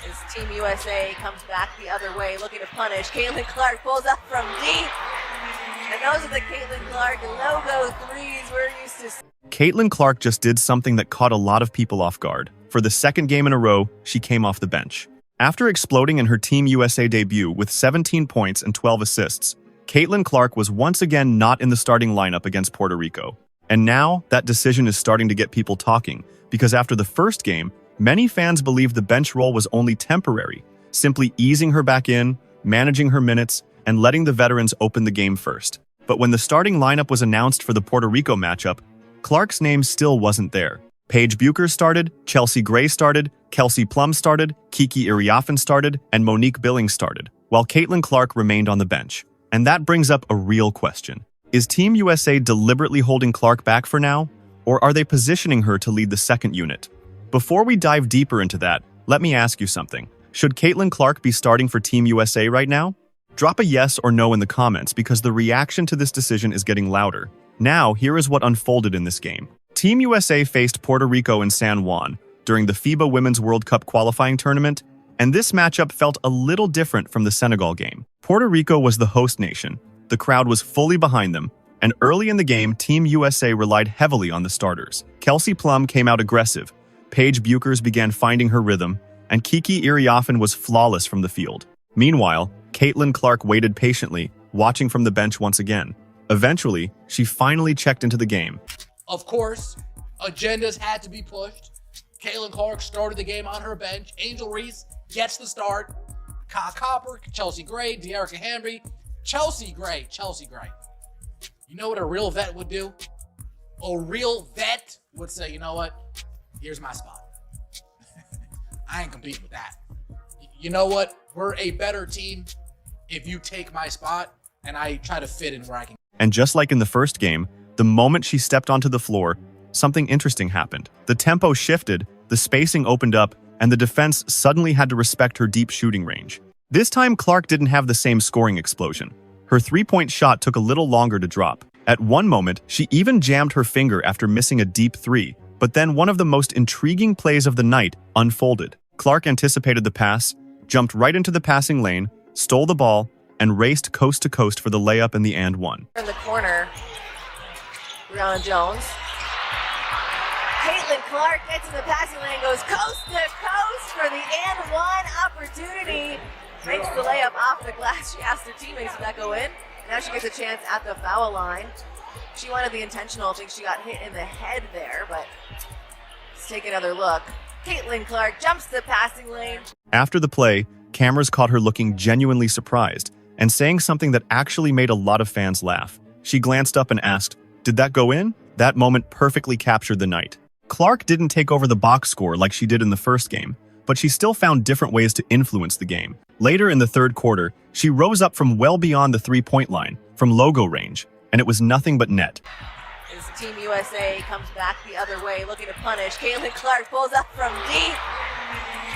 As Team USA comes back the other way, looking to punish. Caitlin Clark pulls up from deep. And those are the Caitlin Clark logo threes we're used to. Caitlin Clark just did something that caught a lot of people off guard. For the second game in a row, she came off the bench. After exploding in her Team USA debut with 17 points and 12 assists, Caitlin Clark was once again not in the starting lineup against Puerto Rico. And now, that decision is starting to get people talking, because after the first game, many fans believed the bench role was only temporary, simply easing her back in, managing her minutes, and letting the veterans open the game first. But when the starting lineup was announced for the Puerto Rico matchup, Clark's name still wasn't there. Paige Buecher started, Chelsea Gray started, Kelsey Plum started, Kiki Iriafen started, and Monique Billings started, while Caitlin Clark remained on the bench. And that brings up a real question. Is Team USA deliberately holding Clark back for now, or are they positioning her to lead the second unit? Before we dive deeper into that, let me ask you something. Should Caitlin Clark be starting for Team USA right now? Drop a yes or no in the comments because the reaction to this decision is getting louder. Now, here is what unfolded in this game. Team USA faced Puerto Rico in San Juan during the FIBA Women's World Cup qualifying tournament, and this matchup felt a little different from the Senegal game. Puerto Rico was the host nation, the crowd was fully behind them, and early in the game, Team USA relied heavily on the starters. Kelsey Plum came out aggressive, Paige Buecher began finding her rhythm, and Kiki Iriafen was flawless from the field. Meanwhile, Caitlin Clark waited patiently, watching from the bench once again. Eventually, she finally checked into the game. Of course, agendas had to be pushed. Caitlin Clark started the game on her bench. Angel Reese gets the start. Ka Copper, Chelsea Gray, Dearica Hamby, Chelsea Gray. You know what a real vet would do? A real vet would say, you know what? Here's my spot. I ain't competing with that. You know what? We're a better team if you take my spot and I try to fit in where I can. And just like in the first game, the moment she stepped onto the floor, something interesting happened. The tempo shifted, the spacing opened up, and the defense suddenly had to respect her deep shooting range. This time, Clark didn't have the same scoring explosion. Her three-point shot took a little longer to drop. At one moment, she even jammed her finger after missing a deep three, but then one of the most intriguing plays of the night unfolded. Clark anticipated the pass, jumped right into the passing lane, stole the ball, and raced coast to coast for the layup and the and one. In the corner, Brianna Jones. Caitlin Clark gets in the passing lane, goes coast to coast for the and one opportunity. Makes the layup off the glass. She asked her teammates, did that go in? Now she gets a chance at the foul line. She wanted the intentional. I think she got hit in the head there, but let's take another look. Caitlin Clark jumps the passing lane. After the play, cameras caught her looking genuinely surprised and saying something that actually made a lot of fans laugh. She glanced up and asked, "Did that go in?" That moment perfectly captured the night. Clark didn't take over the box score like she did in the first game, but she still found different ways to influence the game. Later in the third quarter, she rose up from well beyond the three-point line, from logo range, and it was nothing but net. As Team USA comes back the other way, looking to punish, Caitlin Clark pulls up from deep.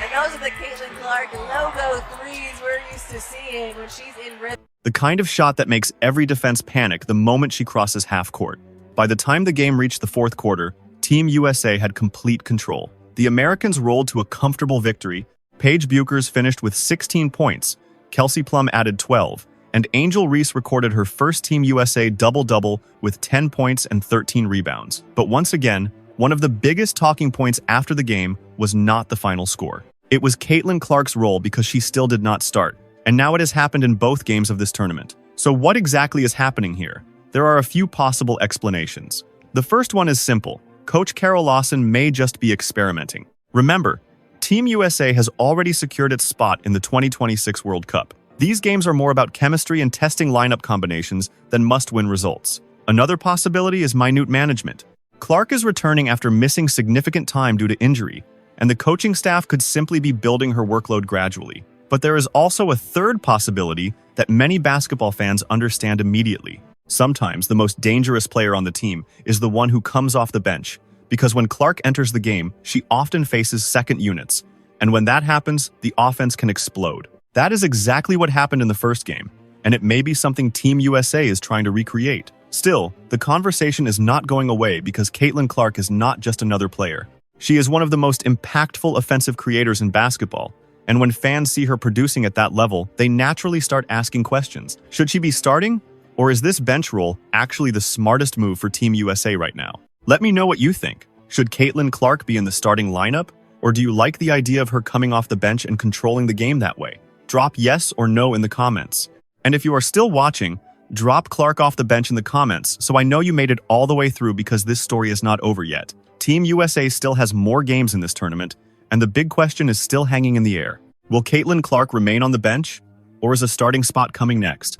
And those are the Caitlin Clark logo threes we're used to seeing when she's in rhythm. The kind of shot that makes every defense panic the moment she crosses half court. By the time the game reached the fourth quarter, Team USA had complete control. The Americans rolled to a comfortable victory. Paige Buecher finished with 16 points, Kelsey Plum added 12, and Angel Reese recorded her first Team USA double-double with 10 points and 13 rebounds. But once again, one of the biggest talking points after the game was not the final score. It was Caitlin Clark's role because she still did not start, and now it has happened in both games of this tournament. So what exactly is happening here? There are a few possible explanations. The first one is simple. Coach Carol Lawson may just be experimenting. Remember, Team USA has already secured its spot in the 2026 World Cup. These games are more about chemistry and testing lineup combinations than must-win results. Another possibility is minute management. Clark is returning after missing significant time due to injury, and the coaching staff could simply be building her workload gradually. But there is also a third possibility that many basketball fans understand immediately. Sometimes the most dangerous player on the team is the one who comes off the bench, because when Clark enters the game, she often faces second units, and when that happens, the offense can explode. That is exactly what happened in the first game, and it may be something Team USA is trying to recreate. Still, the conversation is not going away because Caitlin Clark is not just another player. She is one of the most impactful offensive creators in basketball, And when fans see her producing at that level, they naturally start asking questions. Should she be starting? Or is this bench role actually the smartest move for Team USA right now? Let me know what you think. Should Caitlin Clark be in the starting lineup? Or do you like the idea of her coming off the bench and controlling the game that way? Drop yes or no in the comments. And if you are still watching, drop Clark off the bench in the comments so I know you made it all the way through, because this story is not over yet. Team USA still has more games in this tournament, and the big question is still hanging in the air. Will Caitlin Clark remain on the bench, or is a starting spot coming next?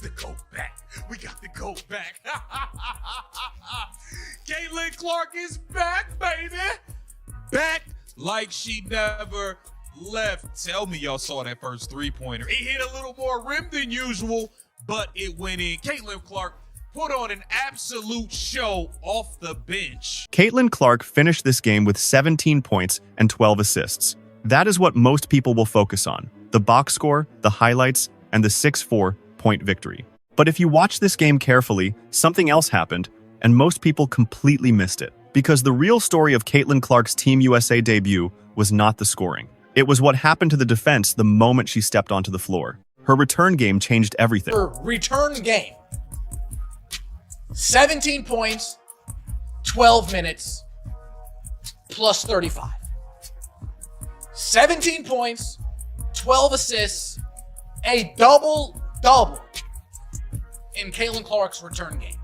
The goat back. We got the goat back. Caitlin Clark is back, baby. Back like she never left. Tell me y'all saw that first three-pointer. It hit a little more rim than usual, but it went in. Caitlin Clark put on an absolute show off the bench. Caitlin Clark finished this game with 17 points and 12 assists. That is what most people will focus on: the box score, the highlights, and the 6-4 point victory. But if you watch this game carefully, something else happened, and most people completely missed it. Because the real story of Caitlin Clark's Team USA debut was not the scoring. It was what happened to the defense the moment she stepped onto the floor. Her return game changed everything. Her return game. 17 points, 12 minutes, plus 35. 17 points, 12 assists, a double-double in Caitlin Clark's return game.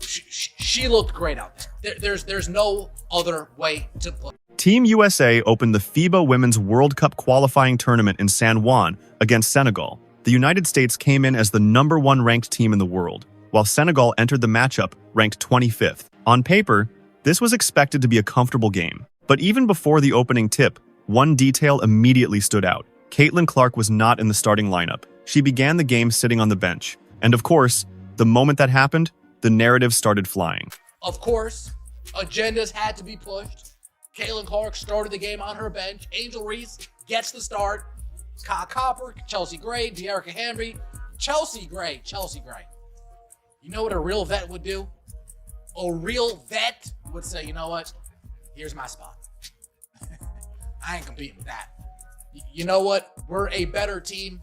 She looked great out there. There's no other way to put it. Team USA opened the FIBA Women's World Cup qualifying tournament in San Juan against Senegal. The United States came in as the #1 ranked team in the world, while Senegal entered the matchup ranked 25th. On paper, this was expected to be a comfortable game. But even before the opening tip, one detail immediately stood out. Caitlin Clark was not in the starting lineup. She began the game sitting on the bench. And of course, the moment that happened, the narrative started flying. Of course, agendas had to be pushed. Caitlin Clark started the game on her bench. Angel Reese gets the start. Kyle Copper, Chelsea Gray, De'Arica Henry, Chelsea Gray. You know what a real vet would do? A real vet would say, you know what? Here's my spot. I ain't competing with that. You know what? We're a better team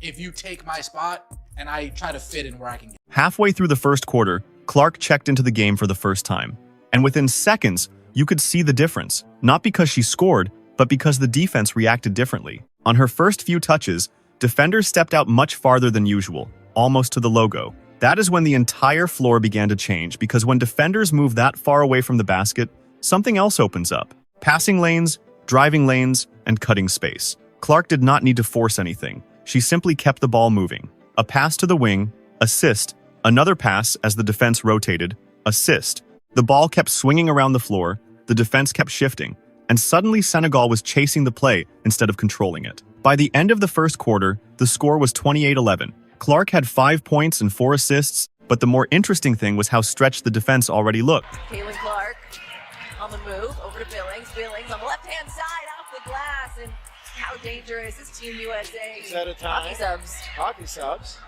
if you take my spot and I try to fit in where I can get. Halfway through the first quarter, Clark checked into the game for the first time. And within seconds, you could see the difference. Not because she scored, but because the defense reacted differently. On her first few touches, defenders stepped out much farther than usual, almost to the logo. That is when the entire floor began to change, because when defenders move that far away from the basket, something else opens up. Passing lanes, driving lanes, and cutting space. Clark did not need to force anything. She simply kept the ball moving. A pass to the wing, assist, another pass as the defense rotated, assist. The ball kept swinging around the floor, the defense kept shifting, and suddenly Senegal was chasing the play instead of controlling it. By the end of the first quarter, the score was 28-11. Clark had 5 points and 4 assists, but the more interesting thing was how stretched the defense already looked. Caitlin Clark on the move, over to Billings. Billings on the left-hand side, off the glass, and how dangerous is Team USA? Is that a time? Hockey subs. Hockey subs.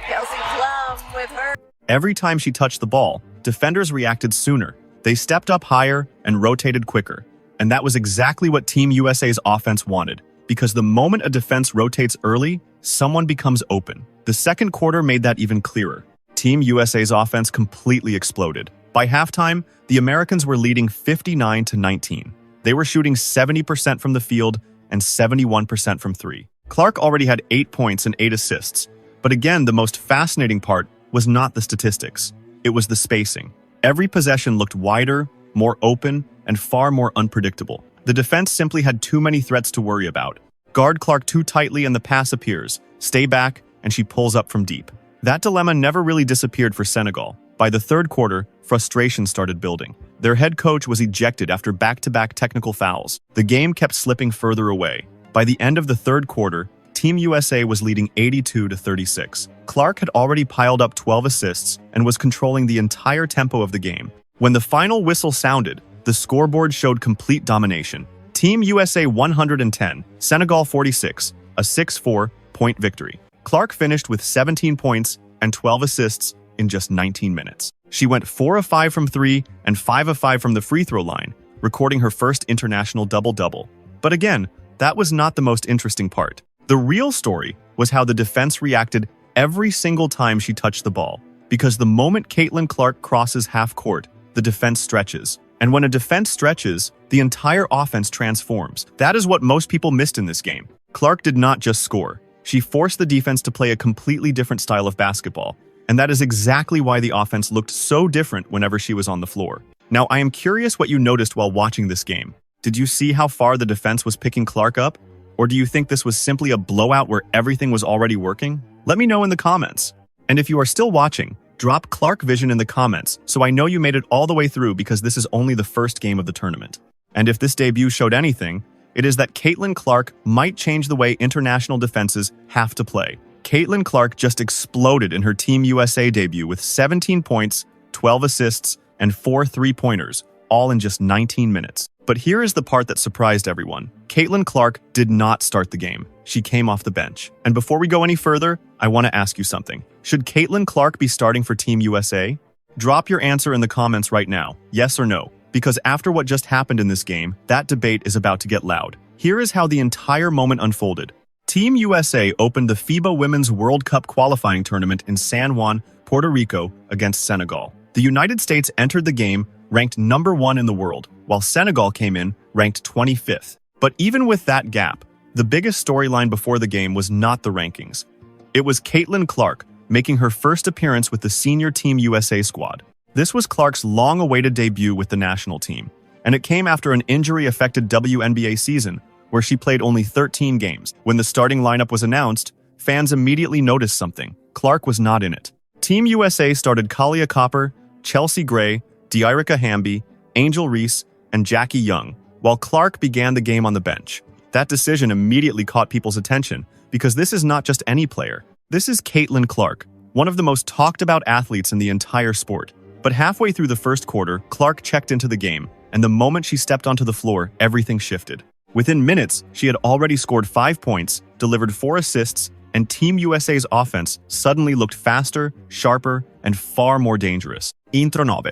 Kelsey Plum with her. Every time she touched the ball, defenders reacted sooner. They stepped up higher and rotated quicker. And that was exactly what Team USA's offense wanted, because the moment a defense rotates early, someone becomes open. The second quarter made that even clearer. Team USA's offense completely exploded. By halftime, the Americans were leading 59-19. They were shooting 70% from the field and 71% from three. Clark already had 8 points and 8 assists. But again, the most fascinating part was not the statistics. It was the spacing. Every possession looked wider, more open, and far more unpredictable. The defense simply had too many threats to worry about. Guard Clark too tightly and the pass appears. Stay back, and she pulls up from deep. That dilemma never really disappeared for Senegal. By the third quarter, frustration started building. Their head coach was ejected after back-to-back technical fouls. The game kept slipping further away. By the end of the third quarter, Team USA was leading 82-36. Clark had already piled up 12 assists and was controlling the entire tempo of the game. When the final whistle sounded, the scoreboard showed complete domination. Team USA 110, Senegal 46, a 6-4 point victory. Clark finished with 17 points and 12 assists in just 19 minutes. She went 4 of 5 from 3 and 5 of 5 from the free throw line, recording her first international double-double. But again, that was not the most interesting part. The real story was how the defense reacted every single time she touched the ball. Because the moment Caitlin Clark crosses half court, the defense stretches. And when a defense stretches, the entire offense transforms. That is what most people missed in this game. Clark did not just score. She forced the defense to play a completely different style of basketball. And that is exactly why the offense looked so different whenever she was on the floor. Now, I am curious what you noticed while watching this game. Did you see how far the defense was picking Clark up? Or do you think this was simply a blowout where everything was already working? Let me know in the comments. And if you are still watching, drop Clark Vision in the comments so I know you made it all the way through, because this is only the first game of the tournament. And if this debut showed anything, it is that Caitlin Clark might change the way international defenses have to play. Caitlin Clark just exploded in her Team USA debut with 17 points, 12 assists, and 4 3-pointers, all in just 19 minutes. But here is the part that surprised everyone. Caitlin Clark did not start the game. She came off the bench. And before we go any further, I want to ask you something. Should Caitlin Clark be starting for Team USA? Drop your answer in the comments right now, yes or no. Because after what just happened in this game, that debate is about to get loud. Here is how the entire moment unfolded. Team USA opened the FIBA Women's World Cup qualifying tournament in San Juan, Puerto Rico, against Senegal. The United States entered the game ranked number 1 in the world, while Senegal came in ranked 25th. But even with that gap, the biggest storyline before the game was not the rankings. It was Caitlin Clark making her first appearance with the senior Team USA squad. This was Clark's long-awaited debut with the national team, and it came after an injury-affected WNBA season where she played only 13 games. When the starting lineup was announced, fans immediately noticed something. Clark was not in it. Team USA started Kalia Copper, Chelsea Gray, De'Arica Hamby, Angel Reese, and Jackie Young, while Clark began the game on the bench. That decision immediately caught people's attention, because this is not just any player. This is Caitlin Clark, one of the most talked about athletes in the entire sport. But halfway through the first quarter, Clark checked into the game, and the moment she stepped onto the floor, everything shifted. Within minutes, she had already scored 5 points, delivered 4 assists, and Team USA's offense suddenly looked faster, sharper, and far more dangerous. Intro 9.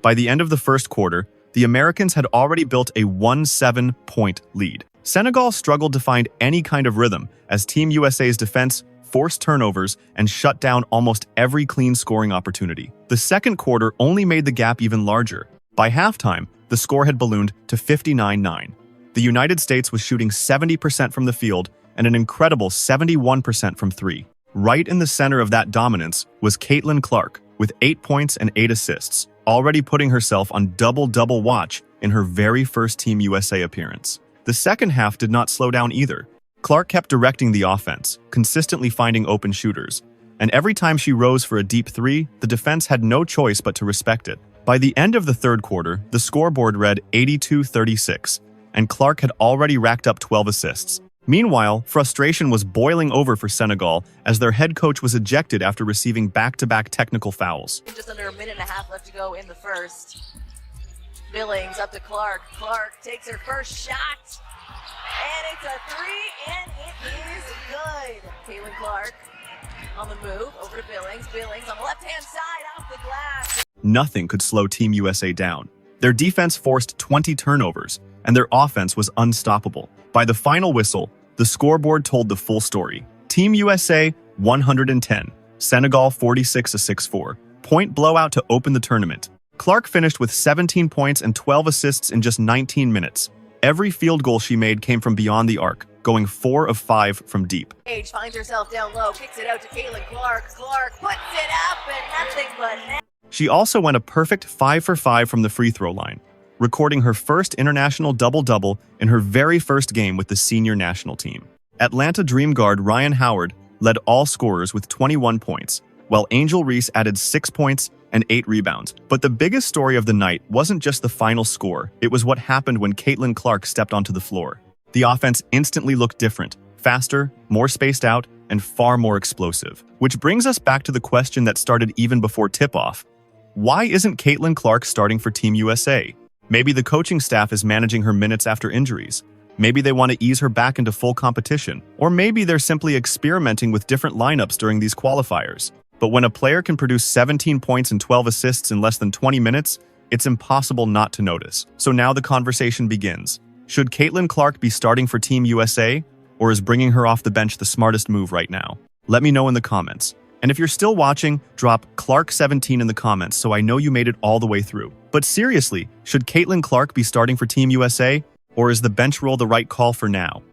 By the end of the first quarter, the Americans had already built a 17-point lead. Senegal struggled to find any kind of rhythm as Team USA's defense forced turnovers and shut down almost every clean scoring opportunity. The second quarter only made the gap even larger. By halftime, the score had ballooned to 59-9. The United States was shooting 70% from the field and an incredible 71% from 3. Right in the center of that dominance was Caitlin Clark with 8 points and 8 assists, already putting herself on double-double watch in her very first Team USA appearance. The second half did not slow down either. Clark kept directing the offense, consistently finding open shooters, and every time she rose for a deep 3, the defense had no choice but to respect it. By the end of the third quarter, the scoreboard read 82-36, and Clark had already racked up 12 assists. Meanwhile, frustration was boiling over for Senegal as their head coach was ejected after receiving back-to-back technical fouls. Just under a minute and a half left to go in the first. Billings up to Clark. Clark takes her first shot. And it's a 3, and it is good. Caitlin Clark on the move, over to Billings. Billings on the left-hand side, off the glass. Nothing could slow Team USA down. Their defense forced 20 turnovers, and their offense was unstoppable. By the final whistle, the scoreboard told the full story. Team USA 110, Senegal 46-64. Point blowout to open the tournament. Clark finished with 17 points and 12 assists in just 19 minutes. Every field goal she made came from beyond the arc, going 4 of 5 from deep. Paige finds herself down low, kicks it out to Caitlin Clark. Clark puts it up and nothing but net. She also went a perfect 5 for 5 from the free throw line, recording her first international double-double in her very first game with the senior national team. Atlanta Dream guard Ryan Howard led all scorers with 21 points, while Angel Reese added 6 points and 8 rebounds. But the biggest story of the night wasn't just the final score, it was what happened when Caitlin Clark stepped onto the floor. The offense instantly looked different, faster, more spaced out, and far more explosive. Which brings us back to the question that started even before tip-off. Why isn't Caitlin Clark starting for Team USA? Maybe the coaching staff is managing her minutes after injuries. Maybe they want to ease her back into full competition. Or maybe they're simply experimenting with different lineups during these qualifiers. But when a player can produce 17 points and 12 assists in less than 20 minutes, it's impossible not to notice. So now the conversation begins. Should Caitlin Clark be starting for Team USA, or is bringing her off the bench the smartest move right now? Let me know in the comments. And if you're still watching, drop Clark17 in the comments so I know you made it all the way through. But seriously, should Caitlin Clark be starting for Team USA, or is the bench role the right call for now?